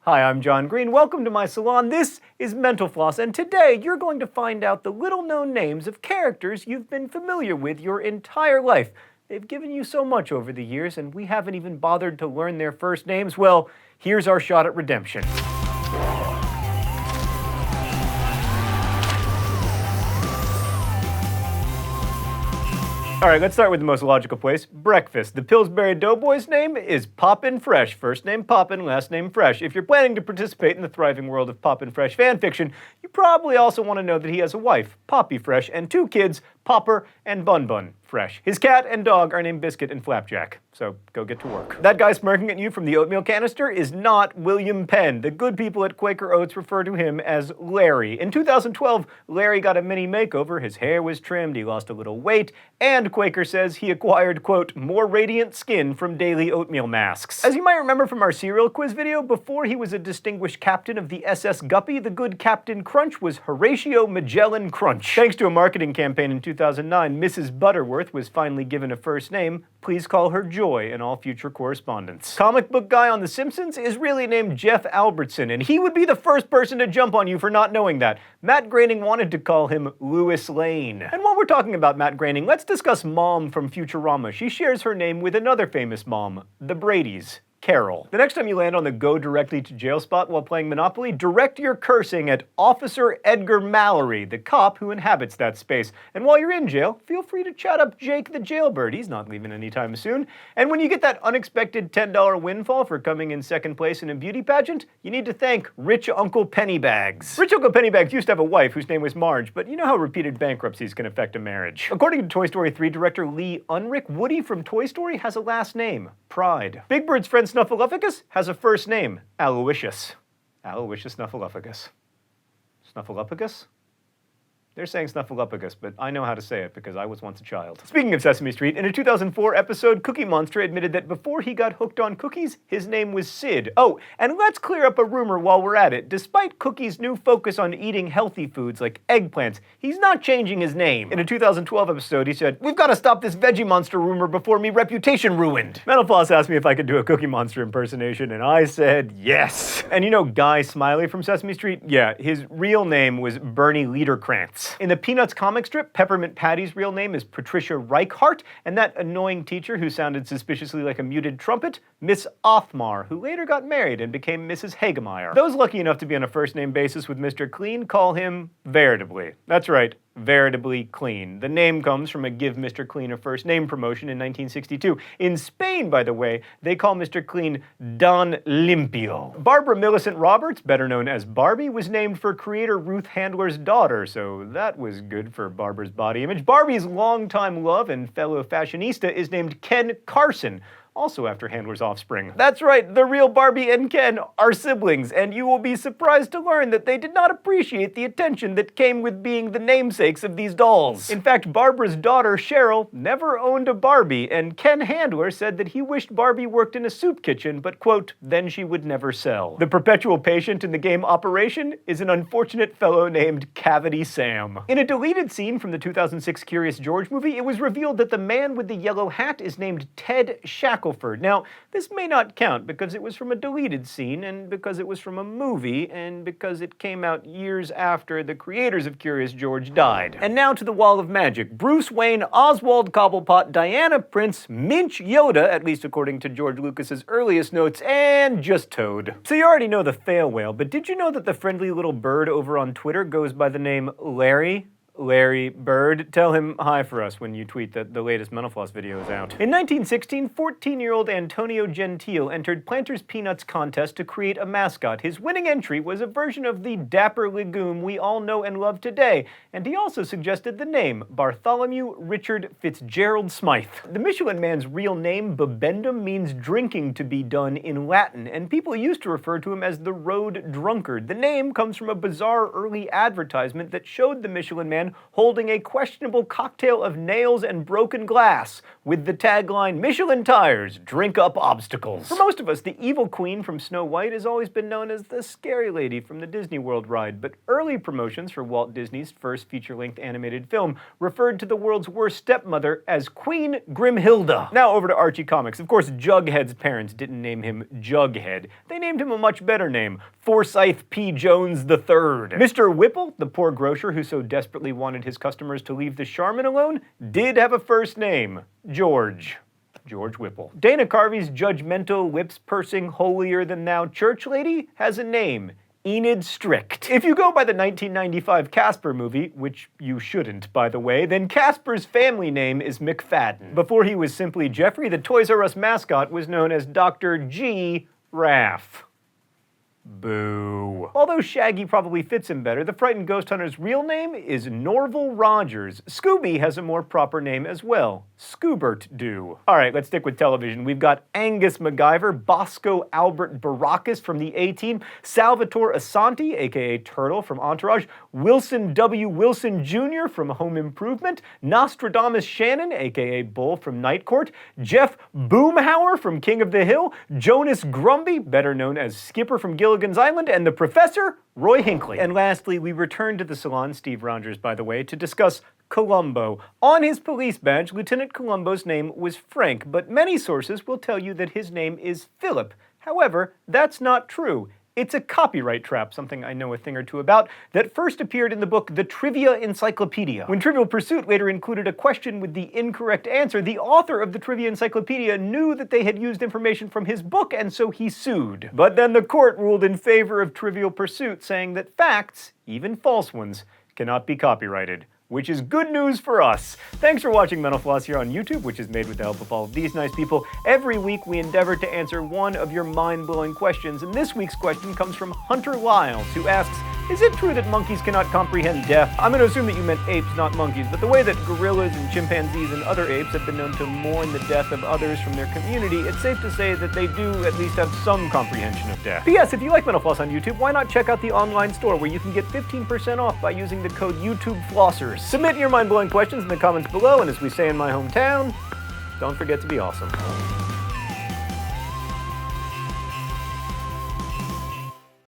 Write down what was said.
Hi, I'm John Green. Welcome to my salon. This is Mental Floss, and today you're going to find out the little-known names of characters you've been familiar with your entire life. They've given you so much over the years, and we haven't even bothered to learn their first names. Well, here's our shot at redemption. All right, let's start with the most logical place, breakfast. The Pillsbury Doughboy's name is Poppin' Fresh. First name Poppin', last name Fresh. If you're planning to participate in the thriving world of Poppin' Fresh fanfiction, you probably also want to know that he has a wife, Poppy Fresh, and two kids, Popper and Bun Bun Fresh. His cat and dog are named Biscuit and Flapjack, so go get to work. That guy smirking at you from the oatmeal canister is not William Penn. The good people at Quaker Oats refer to him as Larry. In 2012, Larry got a mini makeover, his hair was trimmed, he lost a little weight, and Quaker says he acquired, quote, more radiant skin from daily oatmeal masks. As you might remember from our cereal quiz video, before he was a distinguished captain of the SS Guppy, the good Captain Crunch was Horatio Magellan Crunch. Thanks to a marketing campaign in 2009, Mrs. Butterworth was finally given a first name. Please call her Joy in all future correspondence. Comic book guy on The Simpsons is really named Jeff Albertson, and he would be the first person to jump on you for not knowing that. Matt Groening wanted to call him Louis Lane. And while we're talking about Matt Groening, let's discuss Mom from Futurama. She shares her name with another famous mom, the Bradys. Carol. The next time you land on the go directly to jail spot while playing Monopoly, direct your cursing at Officer Edgar Mallory, the cop who inhabits that space. And while you're in jail, feel free to chat up Jake the jailbird. He's not leaving anytime soon. And when you get that unexpected $10 windfall for coming in second place in a beauty pageant, you need to thank Rich Uncle Pennybags. Rich Uncle Pennybags used to have a wife whose name was Marge, but you know how repeated bankruptcies can affect a marriage. According to Toy Story 3 director Lee Unrich, Woody from Toy Story has a last name, Pride. Big Bird's friend Snuffleupagus has a first name, Aloysius. Aloysius Snuffleupagus. Snuffleupagus? They're saying Snuffleupagus, but I know how to say it because I was once a child. Speaking of Sesame Street, in a 2004 episode, Cookie Monster admitted that before he got hooked on cookies, his name was Sid. Oh, and let's clear up a rumor while we're at it. Despite Cookie's new focus on eating healthy foods like eggplants, he's not changing his name. In a 2012 episode, he said, "We've got to stop this Veggie Monster rumor before me reputation ruined." Mental Floss asked me if I could do a Cookie Monster impersonation, and I said yes. And you know Guy Smiley from Sesame Street? Yeah, his real name was Bernie Liederkrantz. In the Peanuts comic strip, Peppermint Patty's real name is Patricia Reichart, and that annoying teacher who sounded suspiciously like a muted trumpet, Miss Othmar, who later got married and became Mrs. Hagemeyer. Those lucky enough to be on a first-name basis with Mr. Clean call him Veritably. That's right, Veritably Clean. The name comes from a Give Mr. Clean a First Name promotion in 1962. In Spain, by the way, they call Mr. Clean Don Limpio. Barbara Millicent Roberts, better known as Barbie, was named for creator Ruth Handler's daughter, so that was good for Barbara's body image. Barbie's longtime love and fellow fashionista is named Ken Carson, also after Handler's offspring. That's right, the real Barbie and Ken are siblings, and you will be surprised to learn that they did not appreciate the attention that came with being the namesakes of these dolls. In fact, Barbara's daughter, Cheryl, never owned a Barbie, and Ken Handler said that he wished Barbie worked in a soup kitchen, but, quote, then she would never sell. The perpetual patient in the game Operation is an unfortunate fellow named Cavity Sam. In a deleted scene from the 2006 Curious George movie, it was revealed that the man with the yellow hat is named Ted Shackleford. Now, this may not count because it was from a deleted scene, and because it was from a movie, and because it came out years after the creators of Curious George died. And now to the Wall of Magic. Bruce Wayne, Oswald Cobblepot, Diana Prince, Minch Yoda, at least according to George Lucas's earliest notes, and just Toad. So you already know the fail whale, but did you know that the friendly little bird over on Twitter goes by the name Larry? Larry Bird. Tell him hi for us when you tweet that the latest Mental Floss video is out. In 1916, 14-year-old Antonio Gentile entered Planters Peanuts contest to create a mascot. His winning entry was a version of the dapper legume we all know and love today, and he also suggested the name Bartholomew Richard Fitzgerald Smythe. The Michelin Man's real name, Bibendum, means drinking to be done in Latin, and people used to refer to him as the Road Drunkard. The name comes from a bizarre early advertisement that showed the Michelin Man man holding a questionable cocktail of nails and broken glass with the tagline, "Michelin tires, drink up obstacles." For most of us, the evil queen from Snow White has always been known as the scary lady from the Disney World ride, but early promotions for Walt Disney's first feature-length animated film referred to the world's worst stepmother as Queen Grimhilda. Now over to Archie Comics. Of course, Jughead's parents didn't name him Jughead. They named him a much better name, Forsyth P. Jones III. Mr. Whipple, the poor grocer who so desperately wanted his customers to leave the Charmin alone, did have a first name, George Whipple. Dana Carvey's judgmental, lips-pursing, holier-than-thou church lady has a name, Enid Strict. If you go by the 1995 Casper movie, which you shouldn't, by the way, then Casper's family name is McFadden. Before he was simply Jeffrey, the Toys R Us mascot was known as Dr. G. Raff. Boo. Although Shaggy probably fits him better, the frightened ghost hunter's real name is Norval Rogers. Scooby has a more proper name as well, Scoobert do. Alright, let's stick with television. We've got Angus MacGyver, Bosco Albert Baracus from the A-Team, Salvatore Assanti, aka Turtle from Entourage, Wilson W. Wilson Jr. from Home Improvement, Nostradamus Shannon, aka Bull from Night Court, Jeff Boomhauer from King of the Hill, Jonas Grumby, better known as Skipper from Gilligan's Island, and the Professor, Roy Hinckley. And lastly, we return to the salon, Steve Rogers, by the way, to discuss Colombo. On his police badge, Lieutenant Colombo's name was Frank, but many sources will tell you that his name is Philip. However, that's not true. It's a copyright trap, something I know a thing or two about, that first appeared in the book The Trivia Encyclopedia. When Trivial Pursuit later included a question with the incorrect answer, the author of the Trivia Encyclopedia knew that they had used information from his book, and so he sued. But then the court ruled in favor of Trivial Pursuit, saying that facts, even false ones, cannot be copyrighted. Which is good news for us. Thanks for watching Mental Floss here on YouTube, which is made with the help of all of these nice people. Every week we endeavor to answer one of your mind-blowing questions, and this week's question comes from Hunter Lyles, who asks, is it true that monkeys cannot comprehend death? I'm going to assume that you meant apes, not monkeys, but the way that gorillas and chimpanzees and other apes have been known to mourn the death of others from their community, it's safe to say that they do at least have some comprehension of death. P.S. If you like Mental Floss on YouTube, why not check out the online store where you can get 15% off by using the code YouTubeFlossers. Submit your mind-blowing questions in the comments below, and as we say in my hometown, don't forget to be awesome.